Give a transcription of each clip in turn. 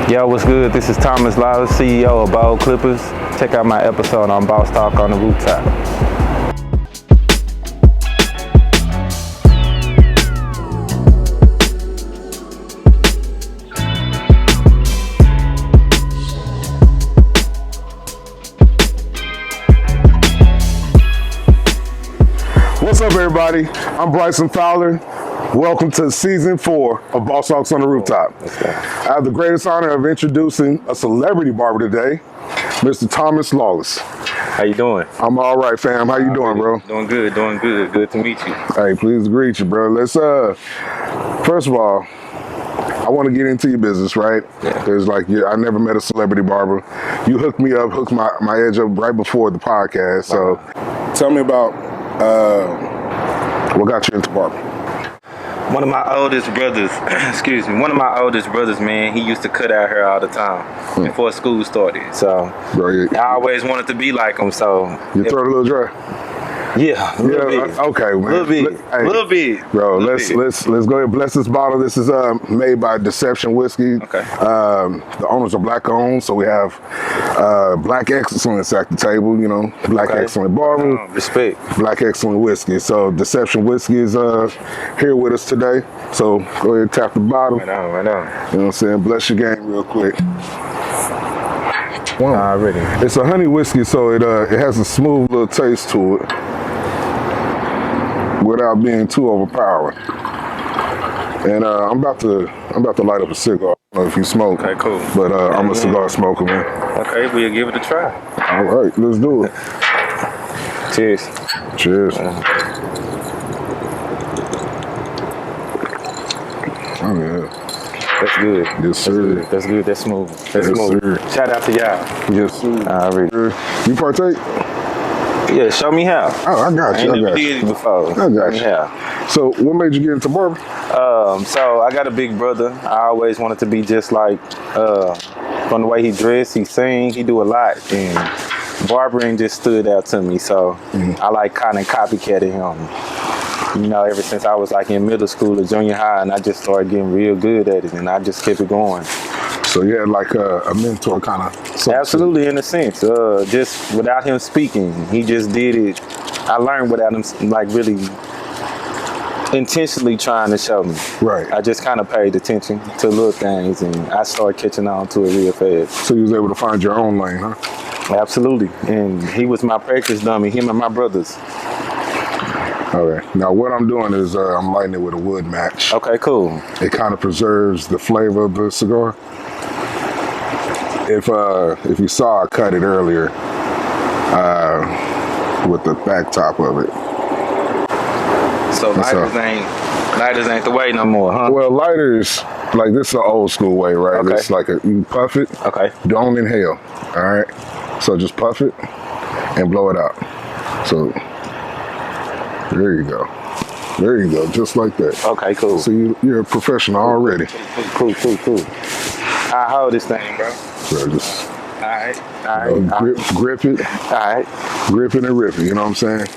Yo, what's good? This is Thomas Lollis, CEO of Bold Clippers. Check out my episode on Boss Talk on the Rooftop. What's up, everybody? I'm Bryson Fowler. Welcome to season 4 of Boss Talks on the Rooftop. I have the greatest honor of introducing a celebrity barber today, Mr. Thomas Lollis. How you doing? I'm all right, fam. How you doing, bro? Doing good, doing good. Good to meet you. Hey, pleased to greet you, bro. Let's first of all, I want to get into your business, right? Because I never met a celebrity barber. You hooked me up, hooked my edge up right before the podcast. So tell me about what got you into barbering? One of my oldest brothers, man, he used to cut out hair all the time before school started. So bro, I always wanted to be like him. So you throw it a little dry. Yeah, a little bit. Okay, man. Little bit. Bro, let's go ahead and bless this bottle. This is made by Deception Whiskey. Okay. The owners are black owned, so we have black excellence at the table. You know, black excellent barber. Respect. Black excellent whiskey. So Deception Whiskey is here with us today. So go ahead and tap the bottle. Right on. You know what I'm saying? Bless your game real quick. Wow. Already. It's a honey whiskey, so it has a smooth little taste to it, without being too overpowering. And I'm about to light up a cigar. I don't know if you smoke. Okay, cool. But I'm a cigar smoker, man. Okay, we'll give it a try. All right, let's do it. Cheers. Cheers. Oh yeah. That's good. Yes, sir. That's good. That's smooth. That's Yes, smooth. sir. Shout out to y'all. Yes, sir. Already. You partake? Yeah, show me how. Oh, I got you. I ain't never did it before. I got Show me you. how. So, what made you get into barber? So I got a big brother. I always wanted to be just like, from the way he dressed, he sing, he do a lot, and barbering just stood out to me. So I like kind of copycatted him. You know, ever since I was like in middle school or junior high, and I just started getting real good at it, and I just kept it going. So you had like a mentor kind of. Absolutely, in a sense. Just without him speaking, he just did it. I learned without him like really intentionally trying to show me. Right. I just kind of paid attention to little things, and I started catching on to it real fast. So you was able to find your own lane, huh? Absolutely, and he was my practice dummy. Him and my brothers. Okay. Now what I'm doing is I'm lighting it with a wood match. Okay, cool. It kind of preserves the flavor of the cigar. If you saw, I cut it earlier with the back top of it. So lighters ain't the way no more, huh? Well, lighters, like this is an old school way, right? Okay. It's like you puff it. Okay. Don't inhale. All right. So just puff it and blow it out. So there you go. There you go. Just like that. Okay, cool. So you're a professional already. Cool. I hold this thing, bro. So just Alright. grip it. Alright. Grip it and rip it. You know what I'm saying?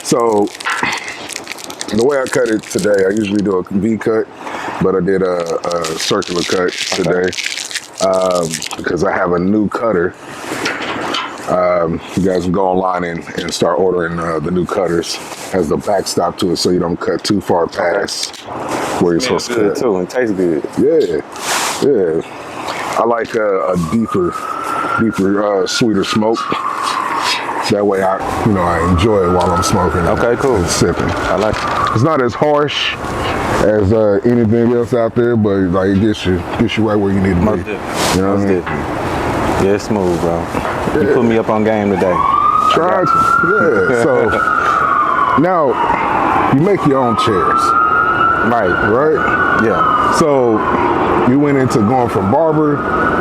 So the way I cut it today, I usually do a V cut, but I did a circular cut today because I have a new cutter. You guys can go online and start ordering the new cutters. Has the backstop to it, so you don't cut too far past where you're supposed to cut. Too, and tastes good. Yeah. I like a deeper, sweeter smoke. That way I enjoy it while I'm smoking. Okay, cool. And sipping. I like it. It's not as harsh as anything else out there, but like it gets you right where you need to be. Most definitely. You know what I mean? Yeah, it's smooth, bro. You put me up on game today. Try to. Yeah. So now you make your own chairs. Right. Yeah. So you went into going from barber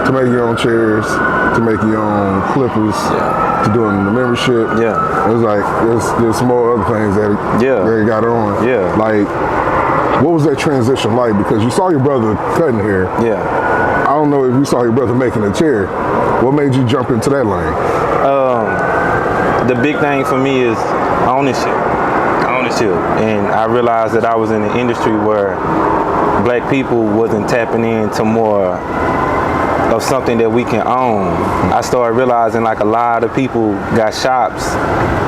to make your own chairs, to make your own clippers, to doing the membership. Yeah. It was like there's some more other things that they got on. Yeah. Like, what was that transition like? Because you saw your brother cutting hair. Yeah. I don't know if you saw your brother making a chair. What made you jump into that lane? The big thing for me is ownership. And I realized that I was in an industry where black people wasn't tapping into more of something that we can own. I started realizing like a lot of people got shops,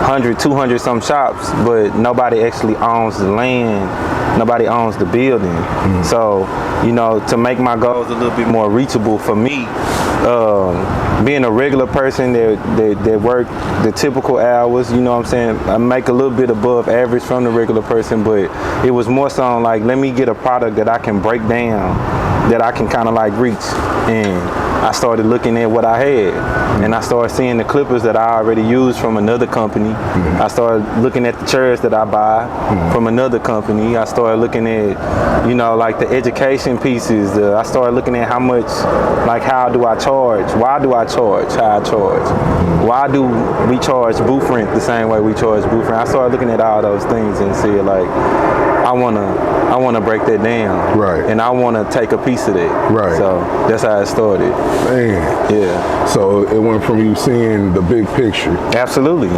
100, 200 some shops, but nobody actually owns the land, nobody owns the building. So, you know, to make my goals a little bit more reachable for me, being a regular person that work the typical hours, you know what I'm saying, I make a little bit above average from the regular person, but it was more so like, let me get a product that I can break down, that I can kind of like reach. And I started looking at what I had, and I started seeing the clippers that I already used from another company. I started looking at the chairs that I buy from another company. I started looking at, you know, like the education pieces. I started looking at how much, like how do I charge? Why do I charge how I charge? Why do we charge booth rent the same way we charge booth rent? I started looking at all those things and said like, I wanna break that down, right? And I wanna take a piece of that, right? So that's how it started. Man, yeah. So it went from you seeing the big picture, absolutely,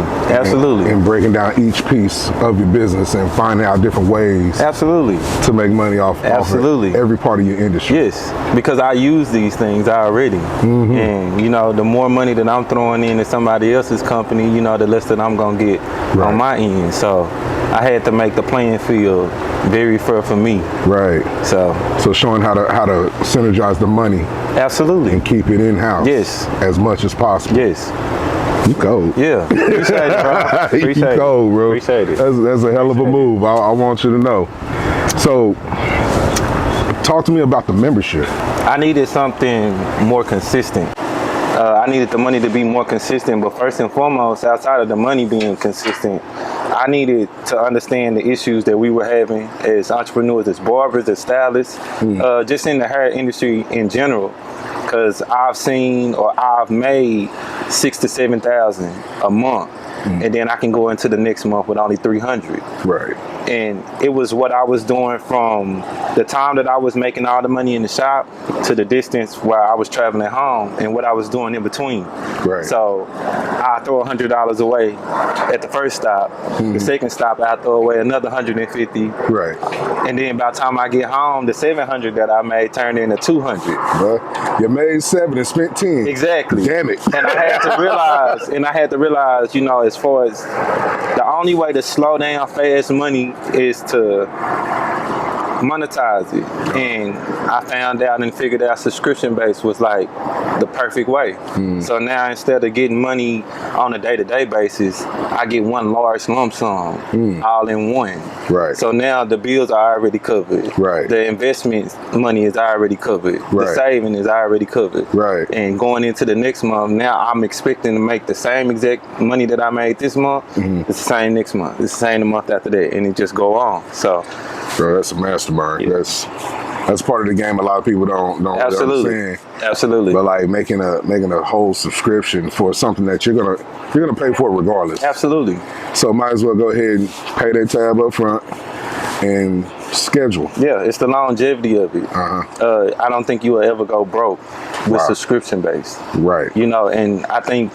and breaking down each piece of your business and finding out different ways, absolutely, to make money off of every part of your industry. Yes, because I use these things already, and you know, the more money that I'm throwing into somebody else's company, you know, the less that I'm gonna get on my end. So I had to make the playing field very fair for me. Right. So showing how to synergize the money. Absolutely. And keep it in-house. Yes. As much as possible. Yes. You cold. Yeah. Appreciate it, bro. Appreciate you cold, bro. Appreciate it. That's a hell of a move. I want you to know. So talk to me about the membership. I needed something more consistent. I needed the money to be more consistent, but first and foremost, outside of the money being consistent, I needed to understand the issues that we were having as entrepreneurs, as barbers, as stylists, just in the hair industry in general. Because I've seen, or I've made 6,000 to 7,000 a month, and then I can go into the next month with only 300. Right. And it was what I was doing from the time that I was making all the money in the shop to the distance where I was traveling home and what I was doing in between. Right. So I throw $100 away at the first stop. The second stop, I throw away another 150. Right. And then by the time I get home, the 700 that I made turned into 200. But you made 7 and spent 10. Exactly. Damn it. And I had to realize, you know, as far as the only way to slow down fast money is to monetize it. And I found out and figured out subscription based was like the perfect way. So now instead of getting money on a day-to-day basis, I get one large lump sum all in one. Right. So now the bills are already covered. Right. The investment money is already covered. Right. The saving is already covered. Right. And going into the next month, now I'm expecting to make the same exact money that I made this month. It's the same next month. It's the same the month after that, and it just go on. So, bro, that's a mastermind. Yeah. That's part of the game. A lot of people don't understand. Absolutely. But like making a whole subscription for something that you're gonna pay for regardless. Absolutely. So might as well go ahead and pay that tab up front and schedule. Yeah, it's the longevity of it. I don't think you will ever go broke with subscription based. Right. You know, and I think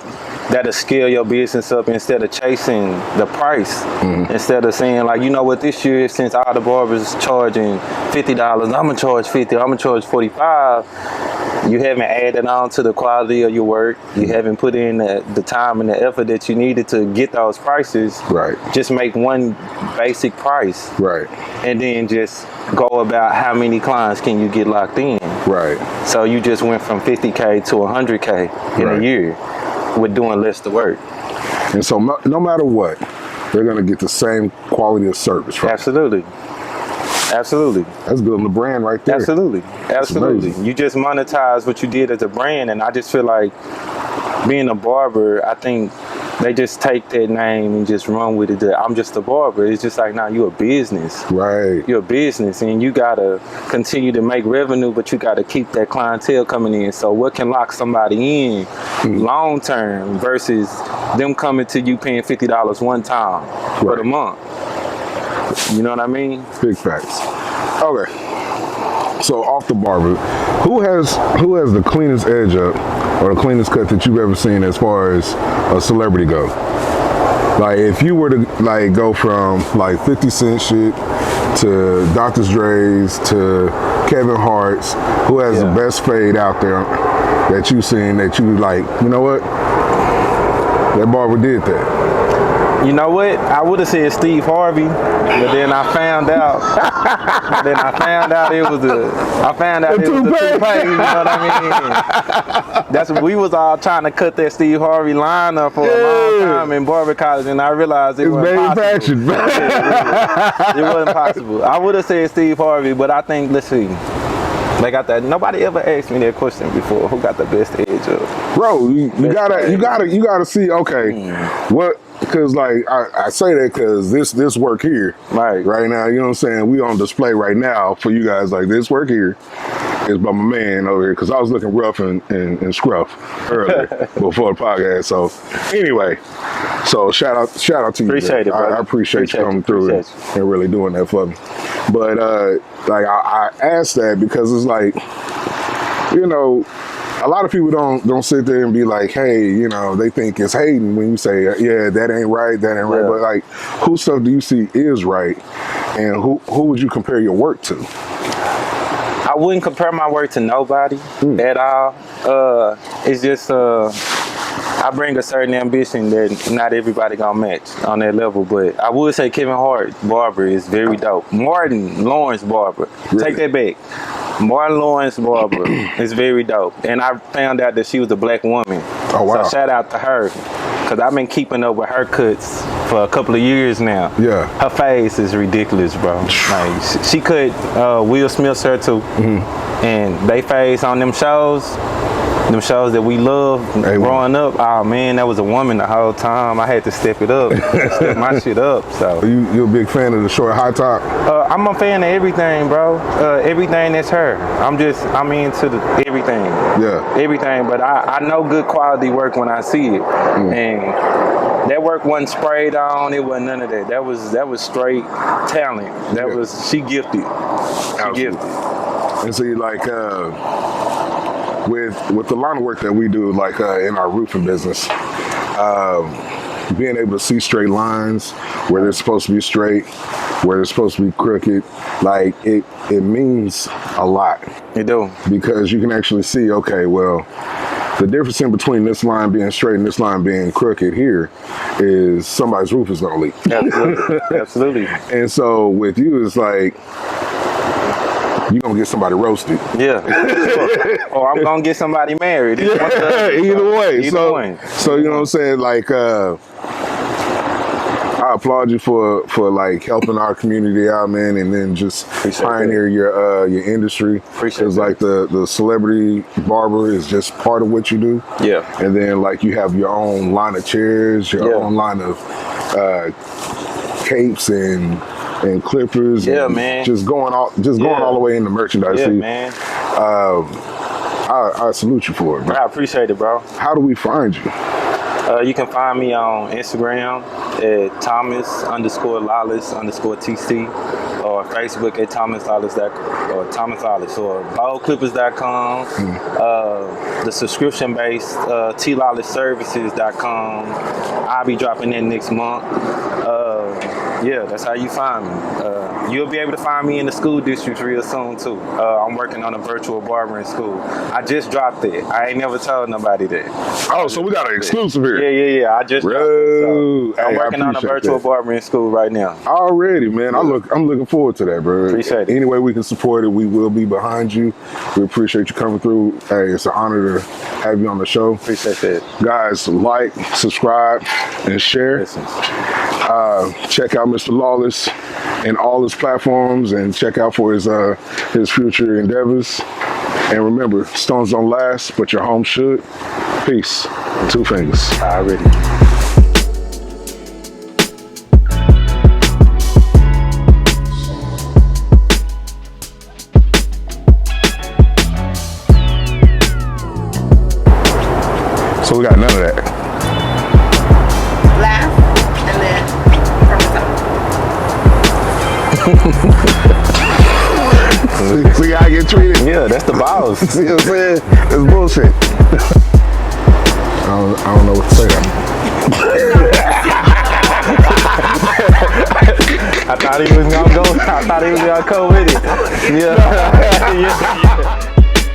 that'll scale your business up instead of chasing the price. Instead of saying like, you know what, this year since all the barbers charging $50, I'm gonna charge 50, I'm gonna charge 45. You haven't added on to the quality of your work. You haven't put in the time and the effort that you needed to get those prices. Right. Just make one basic price. Right. And then just go about how many clients can you get locked in. Right. So you just went from 50K to 100K in a year with doing less to work. And so no matter what, they're gonna get the same quality of service, right? Absolutely. Absolutely. That's building the brand right there. Absolutely. Absolutely. You just monetize what you did as a brand, and I just feel like being a barber, I think they just take that name and just run with it. I'm just a barber. It's just like, nah, you're a business. Right. You're a business, and you gotta continue to make revenue, but you gotta keep that clientele coming in. So what can lock somebody in long term versus them coming to you paying $50 one time for the month? You know what I mean? Big facts. Okay. So off the barber, who has the cleanest edge up or the cleanest cut that you've ever seen as far as a celebrity go? Like if you were to like go from like 50 Cent shit to Dr. Dre's to Kevin Hart's, who has the best fade out there? that you seen that you like, you know what? That barber did that. You know what? I would have said Steve Harvey, but then I found out. It was a toupee. You know what I mean? We was all trying to cut that Steve Harvey line up for a long time in barber college, and I realized it wasn't possible. It wasn't possible. I would have said Steve Harvey, but I think, let's see. They got that. Nobody ever asked me that question before. Who got the best edge of? Bro, you gotta see. Okay, what? Because like I say that because this work here, right now, you know what I'm saying. We on display right now for you guys. Like this work here is by my man over here. Because I was looking rough and scruff earlier before the podcast. So anyway, so shout out to you. Appreciate it, bro. I appreciate you coming through and really doing that for me. But like I asked that because it's like, you know, a lot of people don't sit there and be like, hey, you know, they think it's hating when you say, yeah, that ain't right. But like, whose stuff do you see is right, and who would you compare your work to? I wouldn't compare my work to nobody at all. It's just I bring a certain ambition that not everybody gonna match on that level. But I would say Kevin Hart barber is very dope. Martin Lawrence barber, take that back. Martin Lawrence barber is very dope. And I found out that she was a black woman. Oh wow! So shout out to her, cause I've been keeping up with her cuts for a couple of years now. Yeah. Her face is ridiculous, bro. Like she cut Will Smith's hair too, and they face on them shows that we loved growing up. Oh man, that was a woman the whole time. I had to step it up, step my shit up. So you a big fan of the short high top? I'm a fan of everything, bro. Everything that's her. I'm into everything. Yeah. Everything, but I know good quality work when I see it, and that work wasn't sprayed on. It wasn't none of that. That was straight talent. She gifted. She gifted. And see, like. With the line of work that we do, like in our roofing business, being able to see straight lines where they're supposed to be straight, where they're supposed to be crooked, like it means a lot. It do. Because you can actually see, okay, well, the difference in between this line being straight and this line being crooked here is somebody's roof is gonna leak. Absolutely. Absolutely. And so with you, it's like, you're going to get somebody roasted. Yeah. Sure. Or I'm going to get somebody married. Either way. So, you know what I'm saying? Like, I applaud you for like helping our community out, man, and then just pioneer your industry. Because like the celebrity barber is just part of what you do. Yeah. And then like you have your own line of chairs, your own line of capes and clippers, man. Just going all the way into merchandise. Man. I salute you for it, bro. I appreciate it, bro. How do we find you? You can find me on Instagram at Thomas_Lollis_TC, or Facebook at Thomas Lollis or BoldClippers.com, the subscription-based TLollisServices.com. I'll be dropping that next month. Yeah, that's how you find me. You'll be able to find me in the school districts real soon too. I'm working on a virtual barbering school. I just dropped it. I ain't never told nobody that. Oh, so we got an exclusive here. Yeah. I just dropped it. So I'm working on a virtual barbering school right now. Already, man. I'm looking forward to that, bro. Appreciate it. Any way we can support it, we will be behind you. We appreciate you coming through. Hey, it's an honor to have you on the show. Appreciate that. Guys, like, subscribe, and share. Check out Mr. Lawless and all his platforms, and check out for his future endeavors. And remember, stones don't last, but your home should. Peace. 2 fingers. Already. So we got none of that. Laugh and then from the top. See how I get treated? Yeah, that's the balls. See what I'm saying? It's bullshit. I don't know what to say. I thought he was gonna go with it. Yeah.